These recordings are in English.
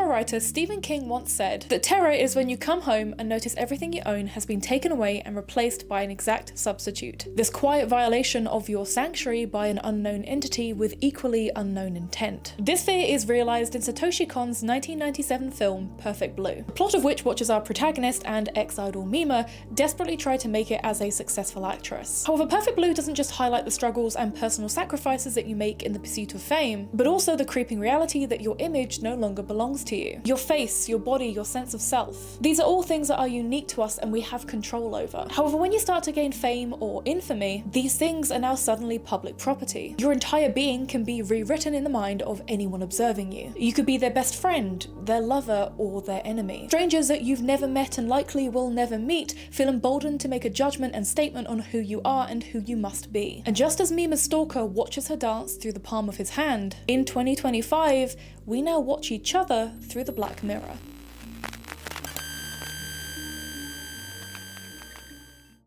horror writer Stephen King once said that terror is when you come home and notice everything you own has been taken away and replaced by an exact substitute. This quiet violation of your sanctuary by an unknown entity with equally unknown intent. This fear is realized in Satoshi Kon's 1997 film Perfect Blue, the plot of which watches our protagonist and ex-idol Mima desperately try to make it as a successful actress. However, Perfect Blue doesn't just highlight the struggles and personal sacrifices that you make in the pursuit of fame, but also the creeping reality that your image no longer belongs to you. Your face, your body, your sense of self. These are all things that are unique to us and we have control over. However, when you start to gain fame or infamy, these things are now suddenly public property. Your entire being can be rewritten in the mind of anyone observing you. You could be their best friend, their lover, or their enemy. Strangers that you've never met and likely will never meet feel emboldened to make a judgment and statement on who you are and who you must be. And just as Mima's stalker watches her dance through the palm of his hand, in 2025, we now watch each other through the black mirror.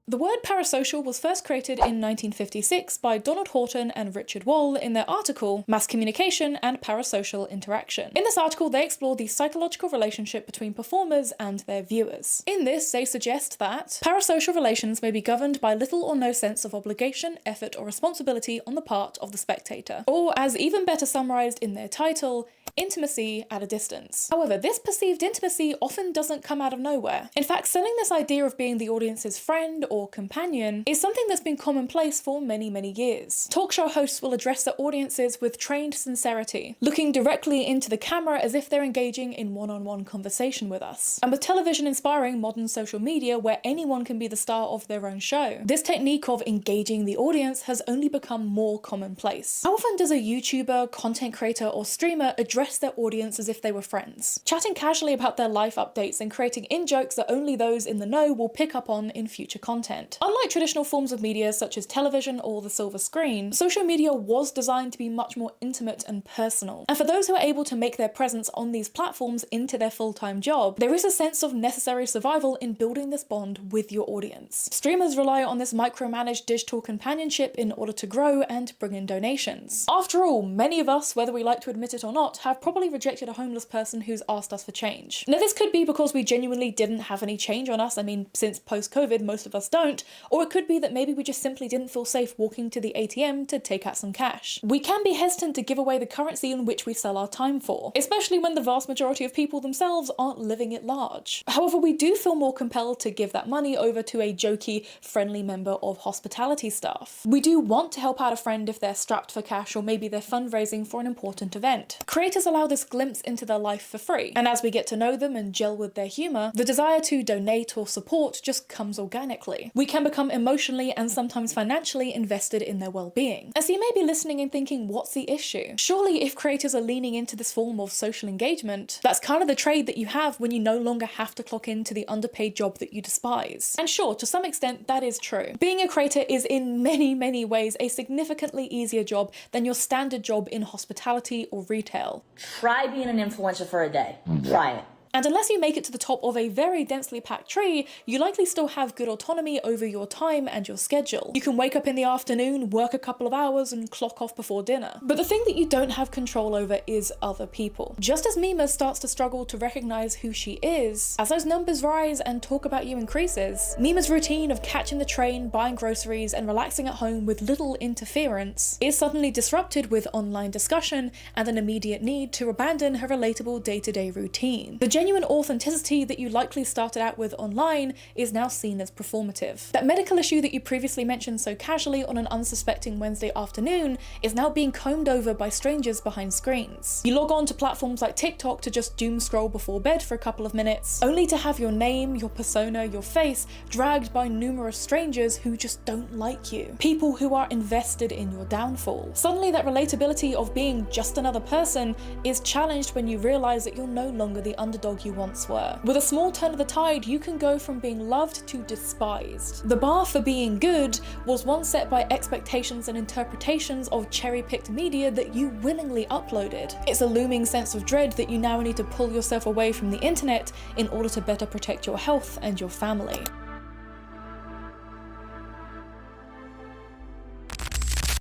The word parasocial was first created in 1956 by Donald Horton and Richard Wall in their article Mass Communication and Parasocial Interaction. In this article, they explore the psychological relationship between performers and their viewers. In this, they suggest that parasocial relations may be governed by little or no sense of obligation, effort, or responsibility on the part of the spectator, or as even better summarized in their title, intimacy at a distance. However, this perceived intimacy often doesn't come out of nowhere. In fact, selling this idea of being the audience's friend or companion is something that's been commonplace for many, many years. Talk show hosts will address their audiences with trained sincerity, looking directly into the camera as if they're engaging in one-on-one conversation with us. And with television inspiring modern social media where anyone can be the star of their own show, this technique of engaging the audience has only become more commonplace. How often does a YouTuber, content creator, or streamer address their audience as if they were friends, chatting casually about their life updates and creating in-jokes that only those in the know will pick up on in future content? Unlike traditional forms of media such as television or the silver screen, social media was designed to be much more intimate and personal. And for those who are able to make their presence on these platforms into their full-time job, there is a sense of necessary survival in building this bond with your audience. Streamers rely on this micromanaged digital companionship in order to grow and bring in donations. After all, many of us, whether we like to admit it or not, have probably rejected a homeless person who's asked us for change. Now, this could be because we genuinely didn't have any change on us. I mean, since post-COVID, most of us don't. Or it could be that maybe we just simply didn't feel safe walking to the ATM to take out some cash. We can be hesitant to give away the currency in which we sell our time for, especially when the vast majority of people themselves aren't living at large. However, we do feel more compelled to give that money over to a jokey, friendly member of hospitality staff. We do want to help out a friend if they're strapped for cash or maybe they're fundraising for an important event. Creators allow this glimpse into their life for free, and as we get to know them and gel with their humour, the desire to donate or support just comes organically. We can become emotionally and sometimes financially invested in their well-being. And so you may be listening and thinking, what's the issue? Surely if creators are leaning into this form of social engagement, that's kind of the trade that you have when you no longer have to clock into the underpaid job that you despise. And sure, to some extent that is true. Being a creator is in many, many ways a significantly easier job than your standard job in hospitality or retail. Try being an influencer for a day. Try it. And unless you make it to the top of a very densely packed tree, you likely still have good autonomy over your time and your schedule. You can wake up in the afternoon, work a couple of hours, and clock off before dinner. But the thing that you don't have control over is other people. Just as Mima starts to struggle to recognize who she is, as those numbers rise and talk about you increases, Mima's routine of catching the train, buying groceries, and relaxing at home with little interference is suddenly disrupted with online discussion and an immediate need to abandon her relatable day-to-day routine. The genuine authenticity that you likely started out with online is now seen as performative. That medical issue that you previously mentioned so casually on an unsuspecting Wednesday afternoon is now being combed over by strangers behind screens. You log on to platforms like TikTok to just doom scroll before bed for a couple of minutes, only to have your name, your persona, your face dragged by numerous strangers who just don't like you. People who are invested in your downfall. Suddenly that relatability of being just another person is challenged when you realize that you're no longer the underdog you once were. With a small turn of the tide, you can go from being loved to despised. The bar for being good was once set by expectations and interpretations of cherry-picked media that you willingly uploaded. It's a looming sense of dread that you now need to pull yourself away from the internet in order to better protect your health and your family.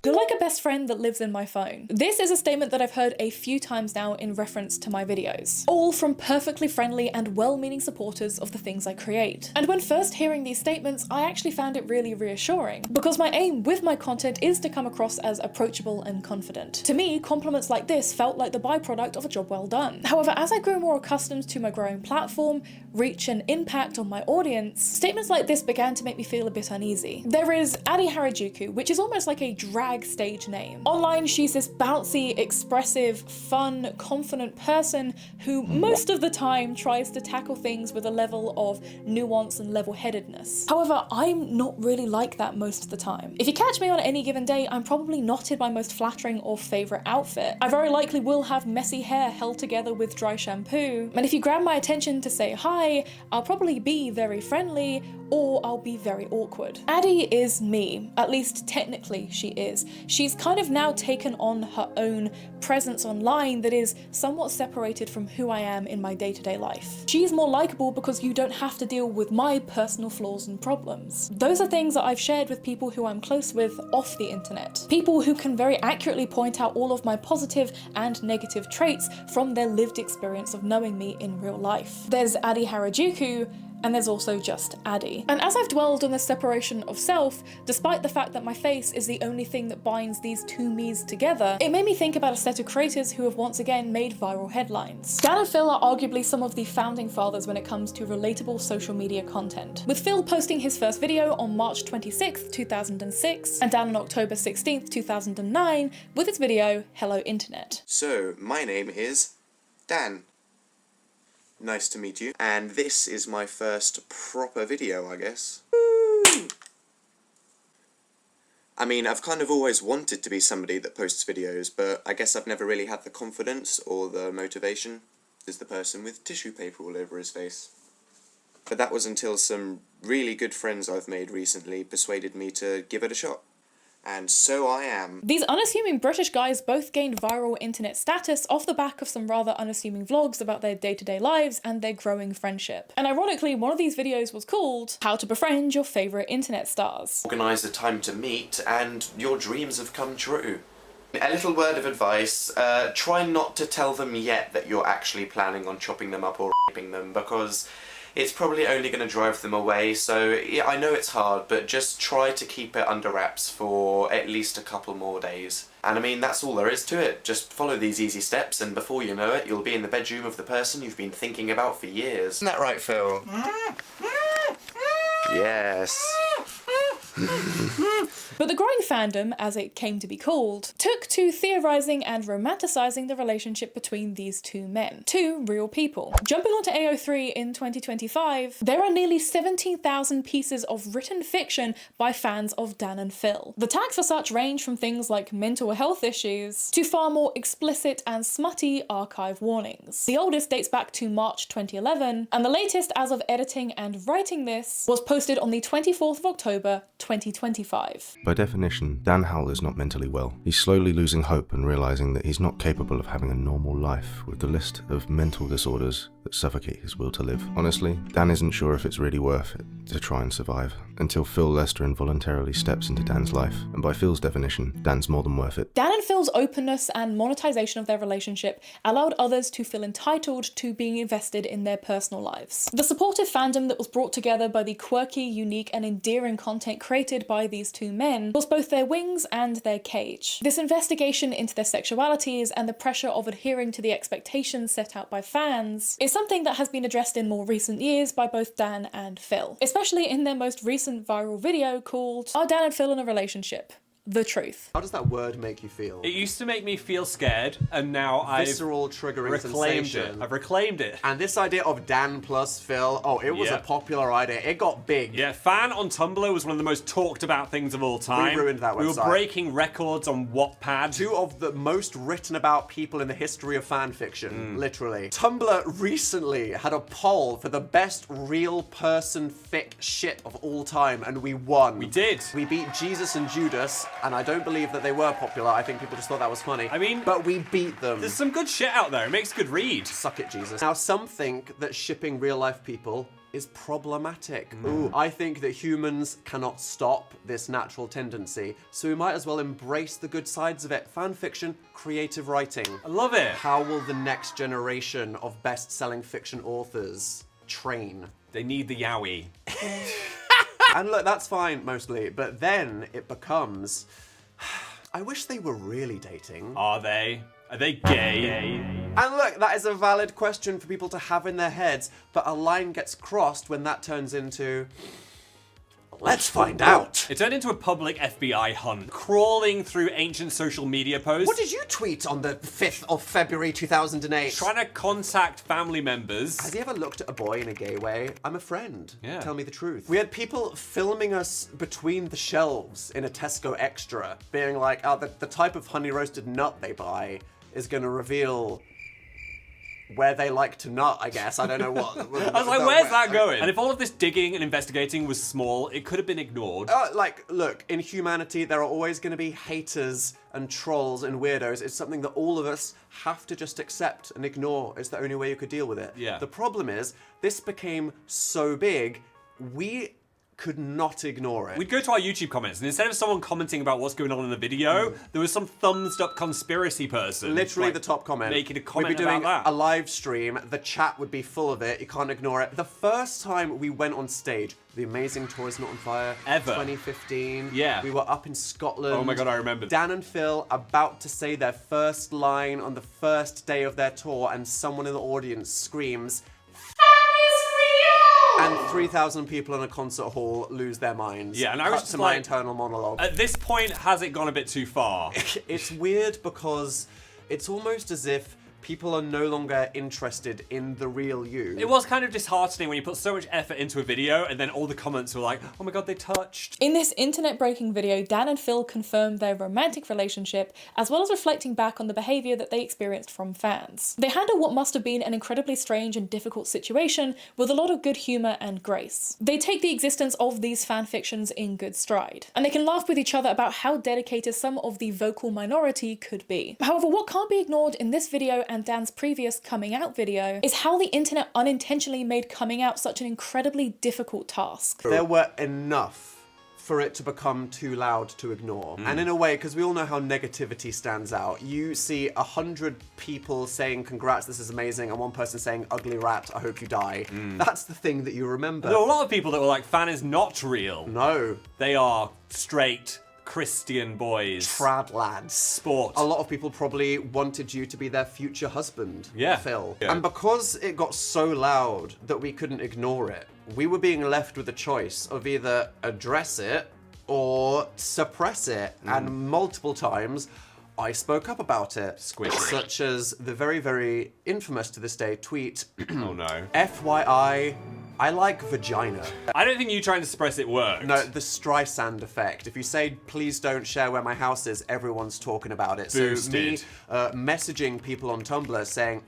You're like a best friend that lives in my phone. This is a statement that I've heard a few times now in reference to my videos, all from perfectly friendly and well-meaning supporters of the things I create. And when first hearing these statements, I actually found it really reassuring, because my aim with my content is to come across as approachable and confident. To me, compliments like this felt like the byproduct of a job well done. However, as I grew more accustomed to my growing platform, reach and impact on my audience, statements like this began to make me feel a bit uneasy. There is Adi Harajuku, which is almost like a drag stage name. Online, she's this bouncy, expressive, fun, confident person who most of the time tries to tackle things with a level of nuance and level-headedness. However, I'm not really like that most of the time. If you catch me on any given day, I'm probably not in my most flattering or favourite outfit. I very likely will have messy hair held together with dry shampoo, and if you grab my attention to say hi, I'll probably be very friendly, or I'll be very awkward. Addie is me, at least technically she is. She's kind of now taken on her own presence online that is somewhat separated from who I am in my day-to-day life. She's more likable because you don't have to deal with my personal flaws and problems. Those are things that I've shared with people who I'm close with off the internet. People who can very accurately point out all of my positive and negative traits from their lived experience of knowing me in real life. There's Adi Harajuku, and there's also just Addie. And as I've dwelled on this separation of self, despite the fact that my face is the only thing that binds these two me's together, it made me think about a set of creators who have once again made viral headlines. Dan and Phil are arguably some of the founding fathers when it comes to relatable social media content, with Phil posting his first video on March 26th, 2006, and Dan on October 16th, 2009, with his video, Hello Internet. So, my name is Dan. Nice to meet you. And this is my first proper video, I guess. Woo! I mean, I've kind of always wanted to be somebody that posts videos, but I guess I've never really had the confidence or the motivation. There's the person with tissue paper all over his face. But that was until some really good friends I've made recently persuaded me to give it a shot. And so I am. These unassuming British guys both gained viral internet status off the back of some rather unassuming vlogs about their day-to-day lives and their growing friendship. And ironically, one of these videos was called How to Befriend Your Favourite Internet Stars. Organise a time to meet and your dreams have come true. A little word of advice, try not to tell them yet that you're actually planning on chopping them up or raping them, because it's probably only going to drive them away. So yeah, I know it's hard, but just try to keep it under wraps for at least a couple more days. And I mean, that's all there is to it. Just follow these easy steps, and before you know it, you'll be in the bedroom of the person you've been thinking about for years. Isn't that right, Phil? Yes. But the growing fandom, as it came to be called, took to theorising and romanticising the relationship between these two men, two real people. Jumping onto AO3 in 2025, there are nearly 17,000 pieces of written fiction by fans of Dan and Phil. The tags for such range from things like mental health issues to far more explicit and smutty archive warnings. The oldest dates back to March 2011, and the latest as of editing and writing this was posted on the 24th of October 2025. By definition, Dan Howell is not mentally well. He's slowly losing hope and realising that he's not capable of having a normal life, with the list of mental disorders that suffocate his will to live. Honestly, Dan isn't sure if it's really worth it to try and survive, until Phil Lester involuntarily steps into Dan's life, and by Phil's definition, Dan's more than worth it. Dan and Phil's openness and monetization of their relationship allowed others to feel entitled to being invested in their personal lives. The supportive fandom that was brought together by the quirky, unique, and endearing content created by these two men was both their wings and their cage. This investigation into their sexualities and the pressure of adhering to the expectations set out by fans is something that has been addressed in more recent years by both Dan and Phil, especially in their most recent viral video called Are Dan and Phil in a Relationship? The truth. How does that word make you feel? It used to make me feel scared, and now Visceral, triggering reclaimed sensation. it. I've reclaimed it. And this idea of Dan plus Phil, oh, it was a popular idea. It got big. Yeah, fan on Tumblr was one of the most talked about things of all time. We ruined that website. We were breaking records on Wattpad. Two of the most written about people in the history of fan fiction, literally. Tumblr recently had a poll for the best real person fic shit of all time, and we won. We did. We beat Jesus and Judas, and I don't believe that they were popular. I think people just thought that was funny. I mean, but we beat them. There's some good shit out there. It makes a good read. Suck it, Jesus. Now, some think that shipping real life people is problematic. Ooh, I think that humans cannot stop this natural tendency, so we might as well embrace the good sides of it. Fan fiction, creative writing. I love it. How will the next generation of best-selling fiction authors train? They need the yowie. And look, that's fine mostly, but then it becomes, I wish they were really dating. Are they? Are they gay? And look, that is a valid question for people to have in their heads, but a line gets crossed when that turns into, let's find out. It turned into a public FBI hunt, crawling through ancient social media posts. What did you tweet on the 5th of February 2008? Trying to contact family members. Has he ever looked at a boy in a gay way? I'm a friend. Yeah. Tell me the truth. We had people filming us between the shelves in a Tesco Extra, being like, oh, the type of honey roasted nut they buy is going to reveal where they like to nut, I guess. I don't know what. I was like, where's that going? And if all of this digging and investigating was small, it could have been ignored. Like, look, in humanity, there are always going to be haters and trolls and weirdos. It's something that all of us have to just accept and ignore. It's the only way you could deal with it. Yeah. The problem is, this became so big, we could not ignore it. We'd go to our YouTube comments, and instead of someone commenting about what's going on in the video, there was some thumbs-up conspiracy person. Literally like, the top comment. making a comment We'd be doing about that. a live stream, the chat would be full of it, you can't ignore it. The first time we went on stage, The Amazing Toys Not on Fire, Ever. 2015. Yeah. We were up in Scotland. Oh my God, I remember. Dan and Phil about to say their first line on the first day of their tour, and someone in the audience screams, and 3,000 people in a concert hall lose their minds. Yeah, and I was Cut just to my like, internal monologue. At this point, has it gone a bit too far? It's weird because it's almost as if people are no longer interested in the real you. It was kind of disheartening when you put so much effort into a video and then all the comments were like, oh my God, they touched. In this internet-breaking video, Dan and Phil confirmed their romantic relationship, as well as reflecting back on the behaviour that they experienced from fans. They handle what must have been an incredibly strange and difficult situation with a lot of good humour and grace. They take the existence of these fanfictions in good stride, and they can laugh with each other about how dedicated some of the vocal minority could be. However, what can't be ignored in this video and Dan's previous coming out video is how the internet unintentionally made coming out such an incredibly difficult task. There were enough for it to become too loud to ignore. And in a way, because we all know how negativity stands out, you see 100 people saying, congrats, this is amazing, and one person saying, ugly rat, I hope you die. That's the thing that you remember. There were a lot of people that were like, fan is not real. No. They are straight Christian boys. Trad lads. Sport. A lot of people probably wanted you to be their future husband, Yeah. Phil. Yeah. And because it got so loud that we couldn't ignore it, we were being left with a choice of either address it or suppress it. And multiple times, I spoke up about it. Squishy. Such as the very, very infamous to this day tweet, Oh no. FYI, I like vagina. I don't think you trying to suppress it worked. No, the Streisand effect. If you say, please don't share where my house is, everyone's talking about it. So me messaging people on Tumblr saying,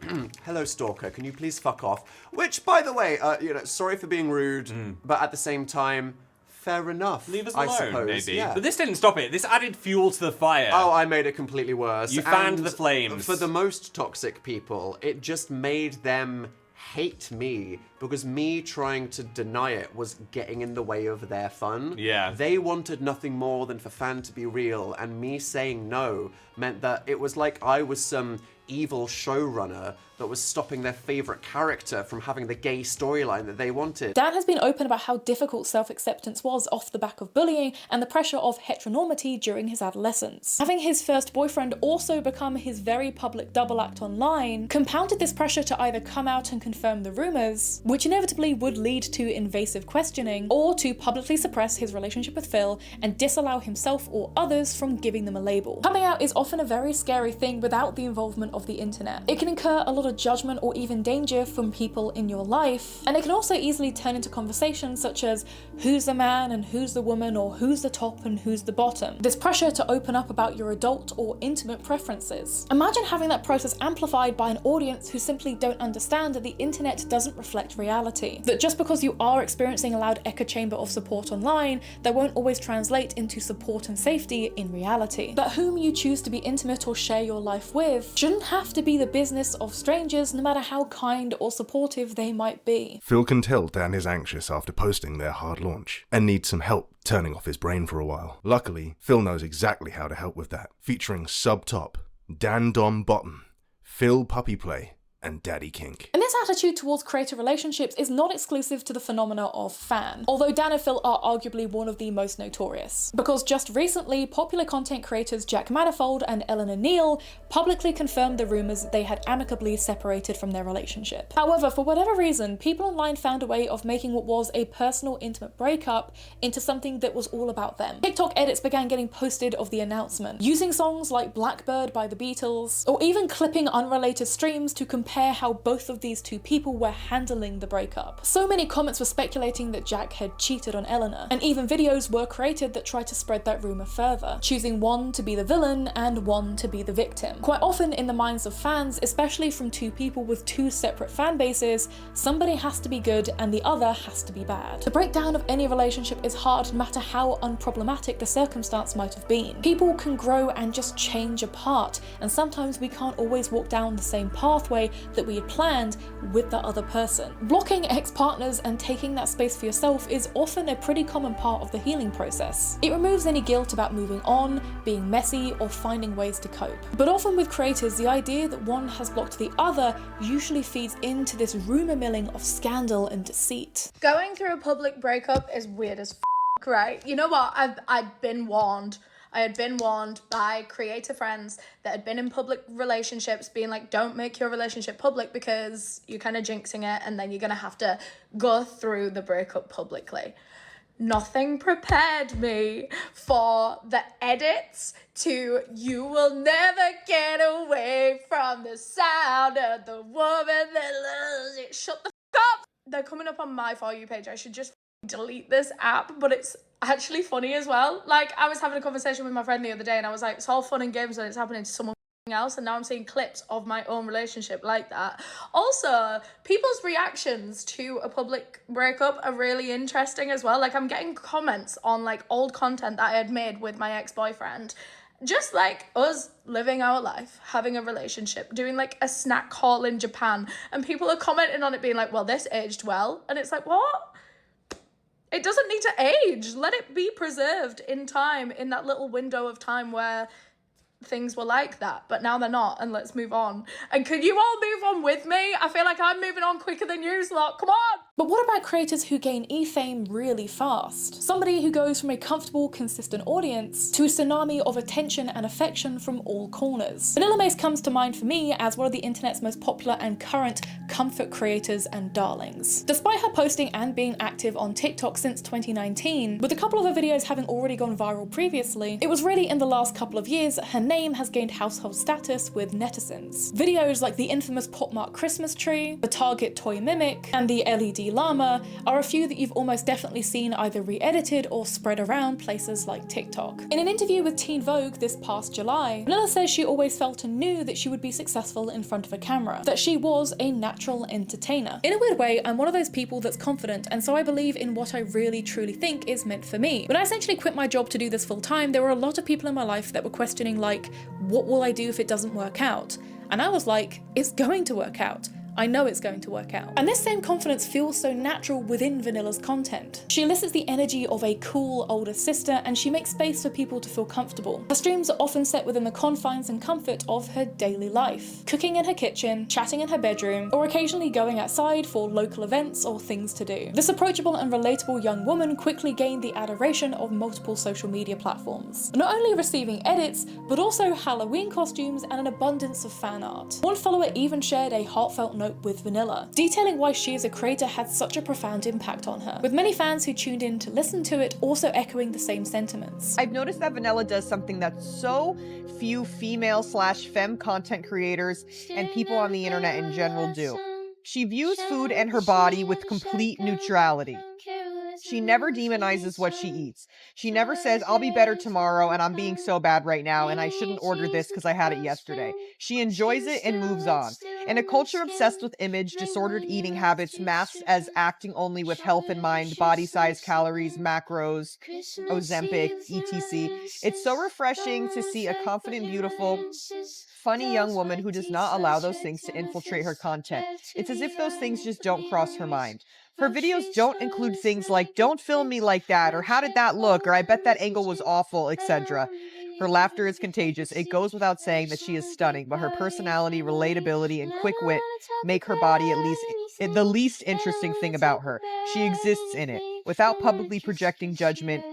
hello stalker, can you please fuck off? Which, by the way, sorry for being rude, but at the same time, fair enough. Leave us I alone, suppose. maybe. Yeah. But this didn't stop it. This added fuel to the fire. Oh, I made it completely worse. You fanned And the flames. For the most toxic people, it just made them hate me because me trying to deny it was getting in the way of their fun. Yeah. They wanted nothing more than for fan to be real, and me saying no meant that it was like I was some evil showrunner that was stopping their favourite character from having the gay storyline that they wanted. Dan has been open about how difficult self-acceptance was off the back of bullying and the pressure of heteronormity during his adolescence. Having his first boyfriend also become his very public double act online compounded this pressure to either come out and confirm the rumours, which inevitably would lead to invasive questioning, or to publicly suppress his relationship with Phil and disallow himself or others from giving them a label. Coming out is often a very scary thing without the involvement of the internet. It can incur a lot of judgment or even danger from people in your life, and it can also easily turn into conversations such as who's the man and who's the woman, or who's the top and who's the bottom. This pressure to open up about your adult or intimate preferences. Imagine having that process amplified by an audience who simply don't understand that the internet doesn't reflect reality. That just because you are experiencing a loud echo chamber of support online, that won't always translate into support and safety in reality. That whom you choose to be intimate or share your life with shouldn't have to be the business of strangers, no matter how kind or supportive they might be. Phil can tell Dan is anxious after posting their hard launch and needs some help turning off his brain for a while. Luckily, Phil knows exactly how to help with that, featuring Sub Top, Dan Dom Bottom, Phil Puppy Play, and Daddy Kink. And this attitude towards creator relationships is not exclusive to the phenomena of fan, although Dan and Phil are arguably one of the most notorious. Because just recently, popular content creators Jack Manifold and Eleanor Neal publicly confirmed the rumours that they had amicably separated from their relationship. However, for whatever reason, people online found a way of making what was a personal, intimate breakup into something that was all about them. TikTok edits began getting posted of the announcement, using songs like Blackbird by the Beatles, or even clipping unrelated streams to compare how both of these two people were handling the breakup. So many comments were speculating that Jack had cheated on Eleanor, and even videos were created that tried to spread that rumour further, choosing one to be the villain and one to be the victim. Quite often in the minds of fans, especially from two people with two separate fan bases, somebody has to be good and the other has to be bad. The breakdown of any relationship is hard no matter how unproblematic the circumstance might have been. People can grow and just change apart, and sometimes we can't always walk down the same pathway that we had planned with the other person. Blocking ex-partners and taking that space for yourself is often a pretty common part of the healing process. It removes any guilt about moving on, being messy, or finding ways to cope. But often with creators, the idea that one has blocked the other usually feeds into this rumour milling of scandal and deceit. Going through a public breakup is weird as f***, right? You know what? I'd been warned. I had been warned by creator friends that had been in public relationships, being like, don't make your relationship public because you're kind of jinxing it and then you're going to have to go through the breakup publicly. Nothing prepared me for the edits to "you will never get away from the sound of the woman that loves it." Shut the f*** up! They're coming up on my For You page. I should just delete this app, but it's actually funny as well. Like, I was having a conversation with my friend the other day and I was like, it's all fun and games when it's happening to someone else, and now I'm seeing clips of my own relationship like that. Also, people's reactions to a public breakup are really interesting as well. Like, I'm getting comments on like old content that I had made with my ex-boyfriend, just like us living our life, having a relationship, doing like a snack haul in Japan, and people are commenting on it being like, well, this aged well, and it's like, what? It doesn't need to age. Let it be preserved in time, in that little window of time where things were like that, but now they're not, and let's move on. And can you all move on with me? I feel like I'm moving on quicker than you lot. Come on! But what about creators who gain e-fame really fast? Somebody who goes from a comfortable, consistent audience to a tsunami of attention and affection from all corners. Vanilla Mace comes to mind for me as one of the internet's most popular and current comfort creators and darlings. Despite her posting and being active on TikTok since 2019, with a couple of her videos having already gone viral previously, it was really in the last couple of years that her name has gained household status with netizens. Videos like the infamous Pop Mart Christmas tree, the Target toy mimic, and the LED llama are a few that you've almost definitely seen either re-edited or spread around places like TikTok. In an interview with Teen Vogue this past July, Vanilla says she always felt and knew that she would be successful in front of a camera, that she was a natural entertainer. In a weird way, I'm one of those people that's confident, and so I believe in what I really truly think is meant for me. When I essentially quit my job to do this full time, there were a lot of people in my life that were questioning like, what will I do if it doesn't work out? And I was like, it's going to work out. I know it's going to work out. And this same confidence feels so natural within Vanilla's content. She elicits the energy of a cool older sister, and she makes space for people to feel comfortable. Her streams are often set within the confines and comfort of her daily life. Cooking in her kitchen, chatting in her bedroom, or occasionally going outside for local events or things to do. This approachable and relatable young woman quickly gained the adoration of multiple social media platforms, not only receiving edits, but also Halloween costumes and an abundance of fan art. One follower even shared a heartfelt note with Vanilla, detailing why she as a creator had such a profound impact on her, with many fans who tuned in to listen to it also echoing the same sentiments. I've noticed that Vanilla does something that so few female/femme content creators and people on the internet in general do. She views food and her body with complete neutrality. She never demonizes what she eats. She never says, I'll be better tomorrow and I'm being so bad right now and I shouldn't order this because I had it yesterday. She enjoys it and moves on. In a culture obsessed with image, disordered eating habits masked as acting only with health in mind, body size, calories, macros, Ozempic, etc., it's so refreshing to see a confident, beautiful, funny young woman who does not allow those things to infiltrate her content. It's as if those things just don't cross her mind. Her videos don't include things like, don't film me like that, or how did that look, or I bet that angle was awful, etc. Her laughter is contagious. It goes without saying that she is stunning, but her personality, relatability, and quick wit make her body at least the least interesting thing about her. She exists in it, without publicly projecting judgment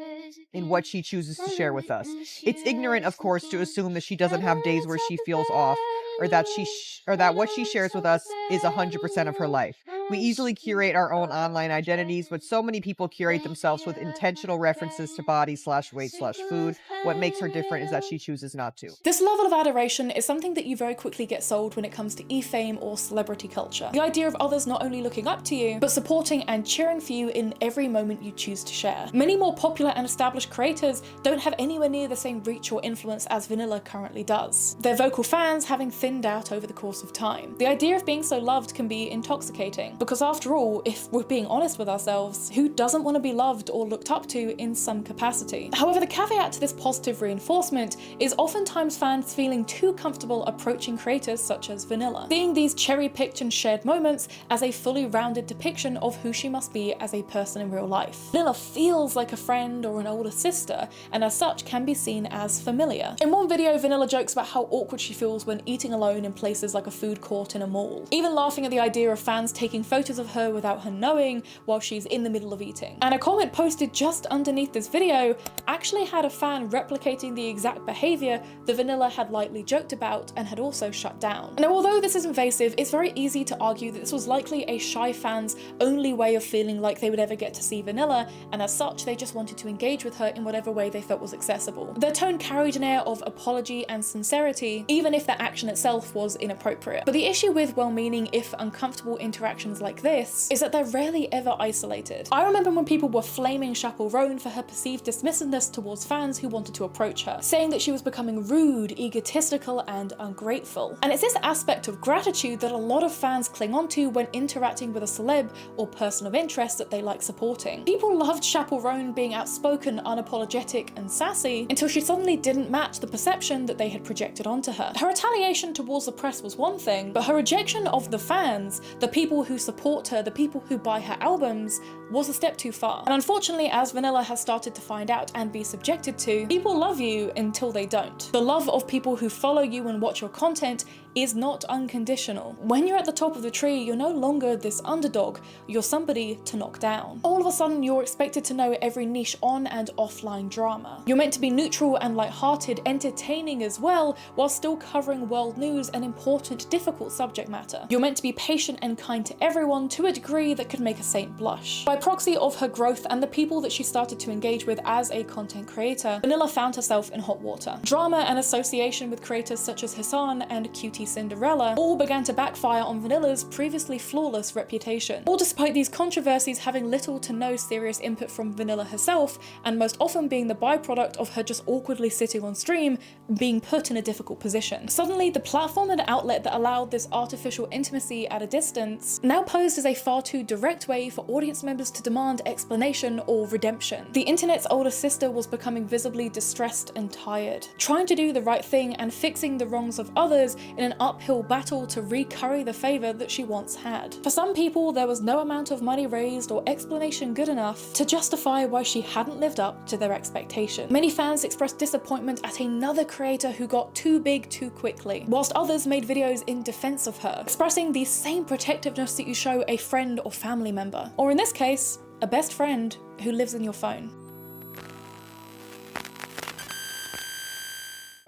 in what she chooses to share with us. It's ignorant, of course, to assume that she doesn't have days where she feels off, or that what she shares with us is 100% of her life. We easily curate our own online identities, but so many people curate themselves with intentional references to body/weight/food. What makes her different is that she chooses not to. This level of adoration is something that you very quickly get sold when it comes to e-fame or celebrity culture. The idea of others not only looking up to you, but supporting and cheering for you in every moment you choose to share. Many more popular and established creators don't have anywhere near the same reach or influence as Vanilla currently does, their vocal fans having thinned out over the course of time. The idea of being so loved can be intoxicating, because after all, if we're being honest with ourselves, who doesn't want to be loved or looked up to in some capacity? However, the caveat to this positive reinforcement is oftentimes fans feeling too comfortable approaching creators such as Vanilla, seeing these cherry-picked and shared moments as a fully rounded depiction of who she must be as a person in real life. Vanilla feels like a friend or an older sister, and as such can be seen as familiar. In one video, Vanilla jokes about how awkward she feels when eating alone in places like a food court in a mall, even laughing at the idea of fans taking photos of her without her knowing while she's in the middle of eating. And a comment posted just underneath this video actually had a fan replicating the exact behaviour that Vanilla had lightly joked about and had also shut down. Now, although this is invasive, it's very easy to argue that this was likely a shy fan's only way of feeling like they would ever get to see Vanilla, and as such they just wanted to engage with her in whatever way they felt was accessible. Their tone carried an air of apology and sincerity, even if their action itself was inappropriate. But the issue with well-meaning, if uncomfortable interactions like this is that they're rarely ever isolated. I remember when people were flaming Chappell Roan for her perceived dismissiveness towards fans who wanted to approach her, saying that she was becoming rude, egotistical, and ungrateful. And it's this aspect of gratitude that a lot of fans cling onto when interacting with a celeb or person of interest that they like supporting. People loved Chappell Roan being outspoken, unapologetic, and sassy until she suddenly didn't match the perception that they had projected onto her. Her retaliation towards the press was one thing, but her rejection of the fans, the people who support her, the people who buy her albums, was a step too far. And unfortunately, as Vanilla has started to find out and be subjected to, people love you until they don't. The love of people who follow you and watch your content is not unconditional. When you're at the top of the tree, you're no longer this underdog, you're somebody to knock down. All of a sudden, you're expected to know every niche on and offline drama. You're meant to be neutral and lighthearted, entertaining as well, while still covering world news and important, difficult subject matter. You're meant to be patient and kind to everyone to a degree that could make a saint blush. By proxy of her growth and the people that she started to engage with as a content creator, Vanilla found herself in hot water. Drama and association with creators such as Hassan and Cutie Cinderella all began to backfire on Vanilla's previously flawless reputation. All despite these controversies having little to no serious input from Vanilla herself, and most often being the byproduct of her just awkwardly sitting on stream, being put in a difficult position. Suddenly, the platform and outlet that allowed this artificial intimacy at a distance now posed as a far too direct way for audience members to demand explanation or redemption. The internet's older sister was becoming visibly distressed and tired, trying to do the right thing and fixing the wrongs of others in an uphill battle to recurry the favor that she once had. For some people, there was no amount of money raised or explanation good enough to justify why she hadn't lived up to their expectation. Many fans expressed disappointment at another creator who got too big too quickly, whilst others made videos in defense of her, expressing the same protectiveness that you show a friend or family member, or in this case, a best friend who lives in your phone.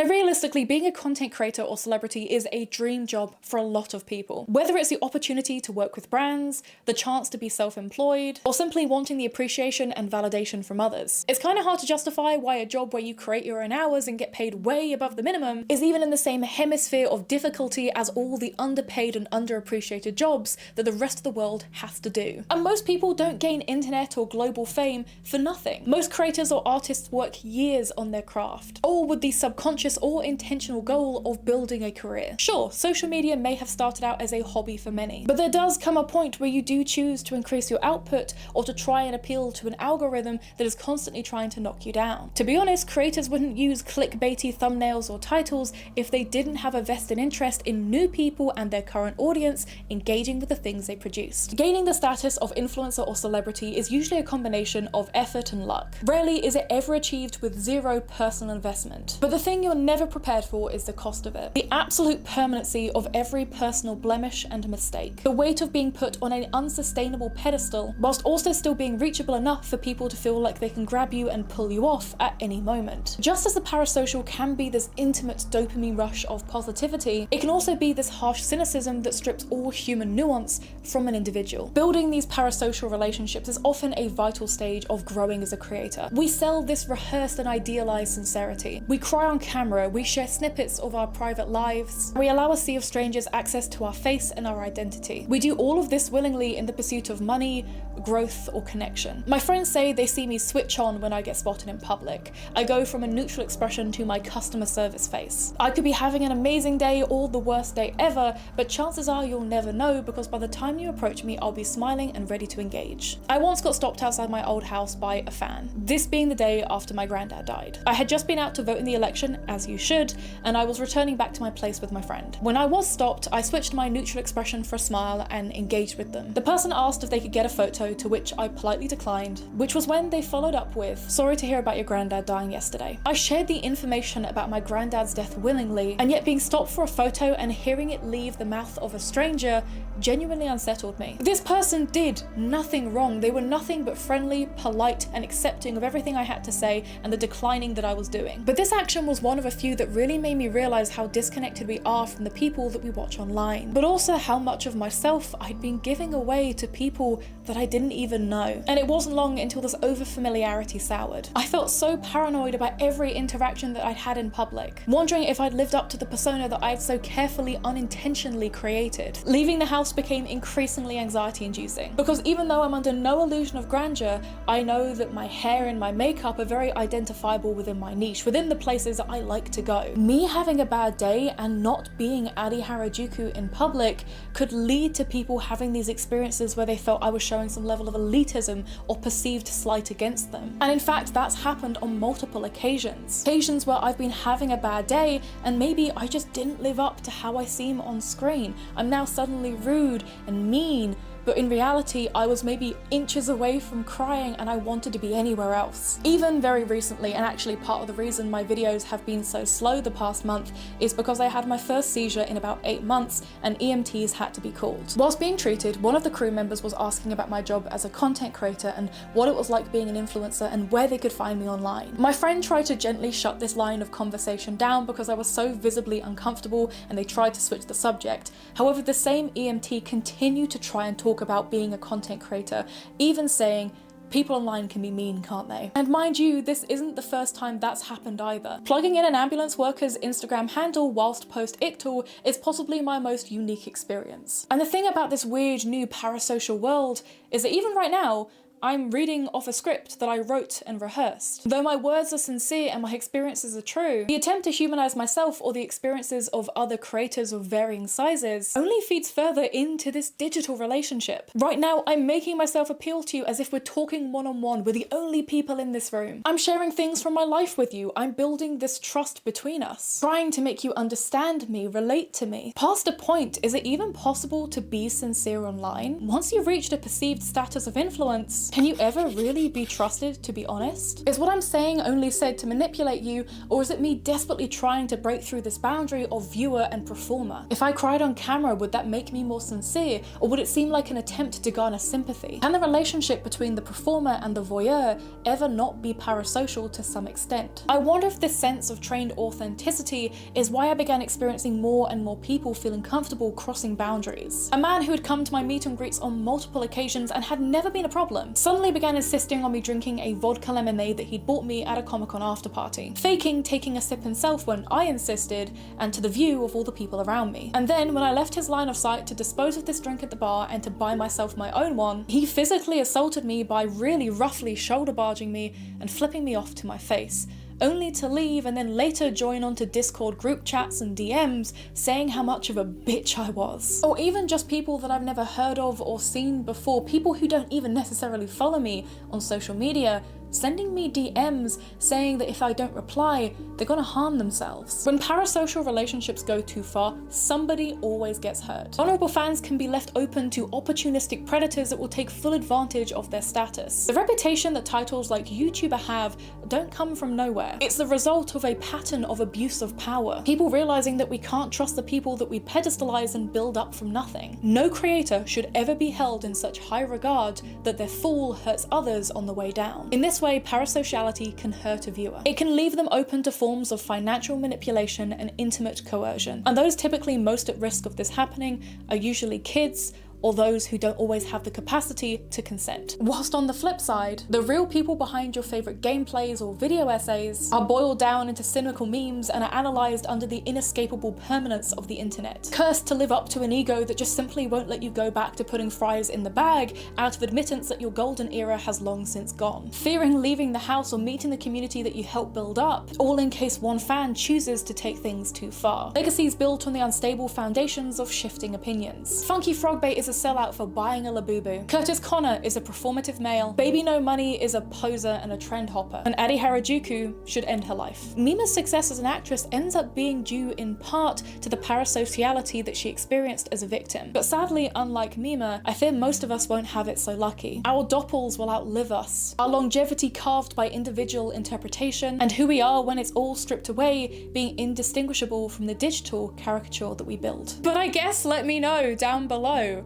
Now, realistically, being a content creator or celebrity is a dream job for a lot of people. Whether it's the opportunity to work with brands, the chance to be self-employed, or simply wanting the appreciation and validation from others. It's kind of hard to justify why a job where you create your own hours and get paid way above the minimum is even in the same hemisphere of difficulty as all the underpaid and underappreciated jobs that the rest of the world has to do. And most people don't gain internet or global fame for nothing. Most creators or artists work years on their craft, all with the subconscious conscious or intentional goal of building a career. Sure, social media may have started out as a hobby for many, but there does come a point where you do choose to increase your output or to try and appeal to an algorithm that is constantly trying to knock you down. To be honest, creators wouldn't use clickbaity thumbnails or titles if they didn't have a vested interest in new people and their current audience engaging with the things they produced. Gaining the status of influencer or celebrity is usually a combination of effort and luck. Rarely is it ever achieved with zero personal investment. But the thing you're never prepared for is the cost of it. The absolute permanency of every personal blemish and mistake. The weight of being put on an unsustainable pedestal, whilst also still being reachable enough for people to feel like they can grab you and pull you off at any moment. Just as the parasocial can be this intimate dopamine rush of positivity, it can also be this harsh cynicism that strips all human nuance from an individual. Building these parasocial relationships is often a vital stage of growing as a creator. We sell this rehearsed and idealized sincerity. We cry on camera, we share snippets of our private lives, we allow a sea of strangers access to our face and our identity. We do all of this willingly in the pursuit of money, growth, or connection. My friends say they see me switch on when I get spotted in public. I go from a neutral expression to my customer service face. I could be having an amazing day or the worst day ever, but chances are you'll never know because by the time you approach me, I'll be smiling and ready to engage. I once got stopped outside my old house by a fan, this being the day after my granddad died. I had just been out to vote in the election, as you should, and I was returning back to my place with my friend. When I was stopped, I switched my neutral expression for a smile and engaged with them. The person asked if they could get a photo, to which I politely declined, which was when they followed up with, "Sorry to hear about your granddad dying yesterday." I shared the information about my granddad's death willingly, and yet being stopped for a photo and hearing it leave the mouth of a stranger genuinely unsettled me. This person did nothing wrong. They were nothing but friendly, polite, and accepting of everything I had to say and the declining that I was doing. But this action was one of a few that really made me realize how disconnected we are from the people that we watch online, but also how much of myself I'd been giving away to people that I didn't even know. And it wasn't long until this overfamiliarity soured. I felt so paranoid about every interaction that I'd had in public, wondering if I'd lived up to the persona that I'd so carefully, unintentionally created. Leaving the house became increasingly anxiety-inducing, because even though I'm under no illusion of grandeur, I know that my hair and my makeup are very identifiable within my niche, within the places that I like to go. Me having a bad day and not being Adi Harajuku in public could lead to people having these experiences where they felt I was showing some level of elitism or perceived slight against them. And in fact, that's happened on multiple occasions. Occasions where I've been having a bad day and maybe I just didn't live up to how I seem on screen. I'm now suddenly rude and mean, but in reality, I was maybe inches away from crying and I wanted to be anywhere else. Even very recently, and actually part of the reason my videos have been so slow the past month is because I had my first seizure in about 8 months and EMTs had to be called. Whilst being treated, one of the crew members was asking about my job as a content creator and what it was like being an influencer and where they could find me online. My friend tried to gently shut this line of conversation down because I was so visibly uncomfortable and they tried to switch the subject. However, the same EMT continued to try and talk about being a content creator, even saying, "People online can be mean, can't they?" And mind you, this isn't the first time that's happened either. Plugging in an ambulance worker's Instagram handle whilst post-ictal is possibly my most unique experience. And the thing about this weird new parasocial world is that even right now, I'm reading off a script that I wrote and rehearsed. Though my words are sincere and my experiences are true, the attempt to humanize myself or the experiences of other creators of varying sizes only feeds further into this digital relationship. Right now, I'm making myself appeal to you as if we're talking one-on-one. We're the only people in this room. I'm sharing things from my life with you. I'm building this trust between us, trying to make you understand me, relate to me. Past a point, is it even possible to be sincere online? Once you've reached a perceived status of influence, can you ever really be trusted to be honest? Is what I'm saying only said to manipulate you, or is it me desperately trying to break through this boundary of viewer and performer? If I cried on camera, would that make me more sincere, or would it seem like an attempt to garner sympathy? Can the relationship between the performer and the voyeur ever not be parasocial to some extent? I wonder if this sense of trained authenticity is why I began experiencing more and more people feeling comfortable crossing boundaries. A man who had come to my meet and greets on multiple occasions and had never been a problem suddenly began insisting on me drinking a vodka lemonade that he'd bought me at a Comic-Con after party, faking taking a sip himself when I insisted, and to the view of all the people around me. And then when I left his line of sight to dispose of this drink at the bar and to buy myself my own one, he physically assaulted me by really roughly shoulder barging me and flipping me off to my face, only to leave and then later join onto Discord group chats and DMs saying how much of a bitch I was. Or even just people that I've never heard of or seen before, people who don't even necessarily follow me on social media, sending me DMs saying that if I don't reply, they're gonna harm themselves. When parasocial relationships go too far, somebody always gets hurt. Vulnerable fans can be left open to opportunistic predators that will take full advantage of their status. The reputation that titles like YouTuber have don't come from nowhere. It's the result of a pattern of abuse of power. People realizing that we can't trust the people that we pedestalize and build up from nothing. No creator should ever be held in such high regard that their fall hurts others on the way down. In this way, parasociality can hurt a viewer. It can leave them open to forms of financial manipulation and intimate coercion. And those typically most at risk of this happening are usually kids, or those who don't always have the capacity to consent. Whilst on the flip side, the real people behind your favorite gameplays or video essays are boiled down into cynical memes and are analyzed under the inescapable permanence of the internet. Cursed to live up to an ego that just simply won't let you go back to putting fries in the bag out of admittance that your golden era has long since gone. Fearing leaving the house or meeting the community that you helped build up, all in case one fan chooses to take things too far. Legacies built on the unstable foundations of shifting opinions. Funky Frogbait is a sellout for buying a Labubu. Curtis Connor is a performative male. Baby No Money is a poser and a trend hopper. And Adi Harajuku should end her life. Mima's success as an actress ends up being due in part to the parasociality that she experienced as a victim. But sadly, unlike Mima, I fear most of us won't have it so lucky. Our doppels will outlive us. Our longevity carved by individual interpretation, and who we are when it's all stripped away, being indistinguishable from the digital caricature that we build. But I guess let me know down below,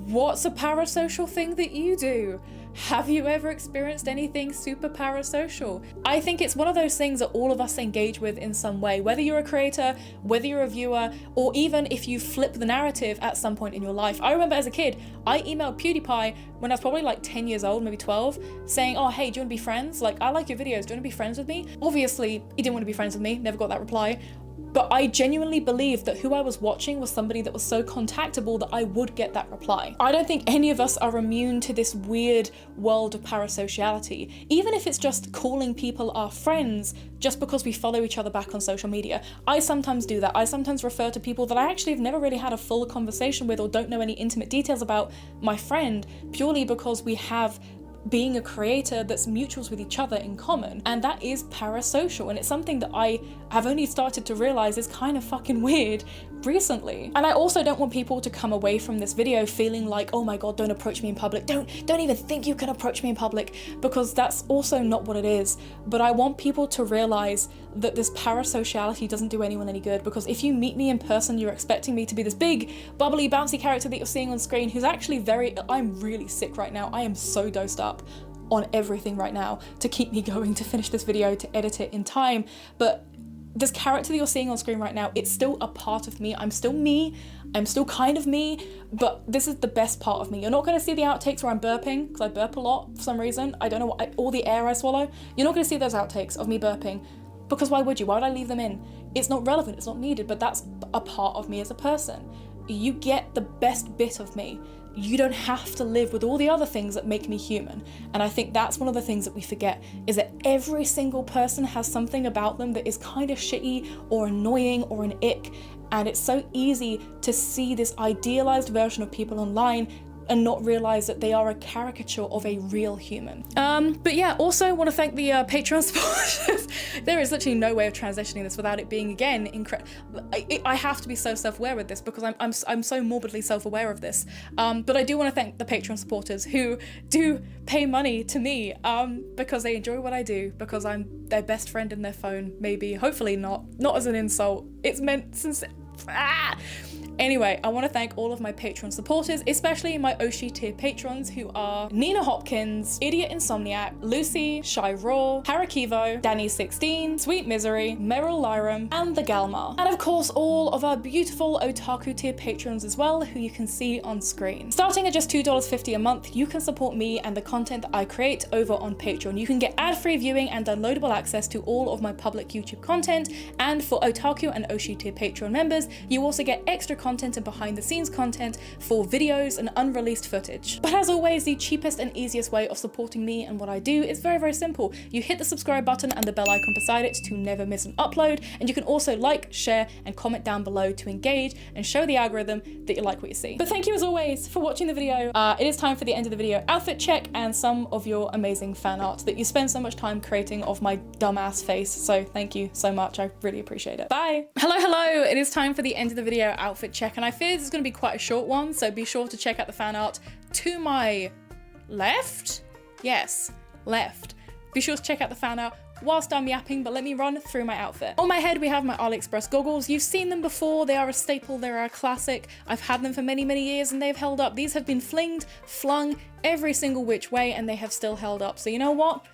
what's a parasocial thing that you do? Have you ever experienced anything super parasocial? I think it's one of those things that all of us engage with in some way, whether you're a creator, whether you're a viewer, or even if you flip the narrative at some point in your life. I remember as a kid, I emailed PewDiePie when I was probably like 10 years old, maybe 12, saying, oh, hey, do you want to be friends? Like, I like your videos, do you want to be friends with me? Obviously, he didn't want to be friends with me, never got that reply. But I genuinely believed that who I was watching was somebody that was so contactable that I would get that reply. I don't think any of us are immune to this weird world of parasociality, even if it's just calling people our friends just because we follow each other back on social media. I sometimes do that. I sometimes refer to people that I actually have never really had a full conversation with or don't know any intimate details about my friend, purely because we have being a creator that's mutuals with each other in common, and that is parasocial, and it's something that I have only started to realize is kind of fucking weird recently. And I also don't want people to come away from this video feeling like, oh my god, don't approach me in public, don't even think you can approach me in public, because that's also not what it is. But I want people to realize that this parasociality doesn't do anyone any good, because if you meet me in person, you're expecting me to be this big, bubbly, bouncy character that you're seeing on screen who's actually I'm really sick right now. I am so dosed up on everything right now to keep me going, to finish this video, to edit it in time. But this character that you're seeing on screen right now, it's still a part of me. I'm still me. I'm still kind of me, but this is the best part of me. You're not going to see the outtakes where I'm burping, because I burp a lot for some reason. I don't know all the air I swallow. You're not going to see those outtakes of me burping, because why would you? Why would I leave them in? It's not relevant, it's not needed, but that's a part of me as a person. You get the best bit of me. You don't have to live with all the other things that make me human. And I think that's one of the things that we forget, is that every single person has something about them that is kind of shitty or annoying or an ick. And it's so easy to see this idealized version of people online and not realize that they are a caricature of a real human. But yeah, also want to thank the Patreon supporters. There is literally no way of transitioning this without it being, again, incredible. I have to be so self-aware with this, because I'm so morbidly self-aware of this. But I do want to thank the Patreon supporters who do pay money to me because they enjoy what I do, because I'm their best friend in their phone, maybe, hopefully not as an insult. It's meant since. Anyway, I want to thank all of my Patreon supporters, especially my Oshi tier patrons, who are Nina Hopkins, Idiot Insomniac, Lucy, Shy Raw, Harakivo, Danny16, Sweet Misery, Meryl Lyram, and the Galmar. And of course, all of our beautiful otaku tier patrons as well, who you can see on screen. Starting at just $2.50 a month, you can support me and the content that I create over on Patreon. You can get ad-free viewing and downloadable access to all of my public YouTube content, and for otaku and Oshi tier Patreon members, you also get extra content and behind the scenes content for videos and unreleased footage. But as always, the cheapest and easiest way of supporting me and what I do is very, very simple. You hit the subscribe button and the bell icon beside it to never miss an upload, and you can also like, share, and comment down below to engage and show the algorithm that you like what you see. But thank you as always for watching the video. It is time for the end of the video outfit check and some of your amazing fan art that you spend so much time creating of my dumbass face. So thank you so much. I really appreciate it. Bye. Hello. It is time for the end of the video outfit check, and I fear this is going to be quite a short one, so be sure to check out the fan art to my left. Yes, left. Be sure to check out the fan art whilst I'm yapping, but let me run through my outfit. On my head, we have my AliExpress goggles. You've seen them before. They are a staple. They are a classic. I've had them for many, many years and they've held up. These have been flung every single which way and they have still held up. So you know what?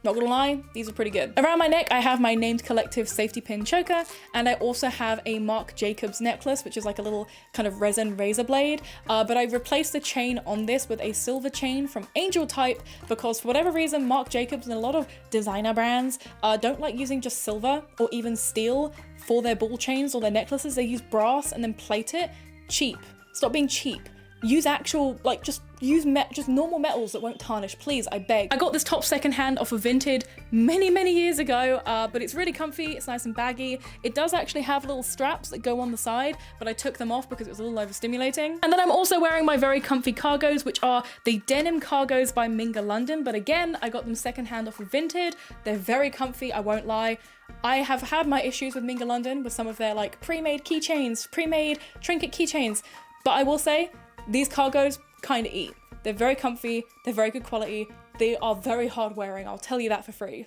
Not gonna lie, these are pretty good. Around my neck, I have my Named Collective safety pin choker, and I also have a Marc Jacobs necklace, which is like a little kind of resin razor blade. But I replaced the chain on this with a silver chain from Angel Type because for whatever reason, Marc Jacobs and a lot of designer brands don't like using just silver or even steel for their ball chains or their necklaces. They use brass and then plate it. Cheap. Stop being cheap. Use actual, like, just use just normal metals that won't tarnish, please, I beg. I got this top secondhand off of Vinted many, many years ago, but it's really comfy, it's nice and baggy. It does actually have little straps that go on the side, but I took them off because it was a little overstimulating. And then I'm also wearing my very comfy cargos, which are the denim cargos by Minga London, but again, I got them secondhand off of Vinted. They're very comfy, I won't lie. I have had my issues with Minga London with some of their like pre-made keychains, pre-made trinket keychains, but I will say, these cargos kind of eat. They're very comfy, they're very good quality, they are very hard wearing, I'll tell you that for free.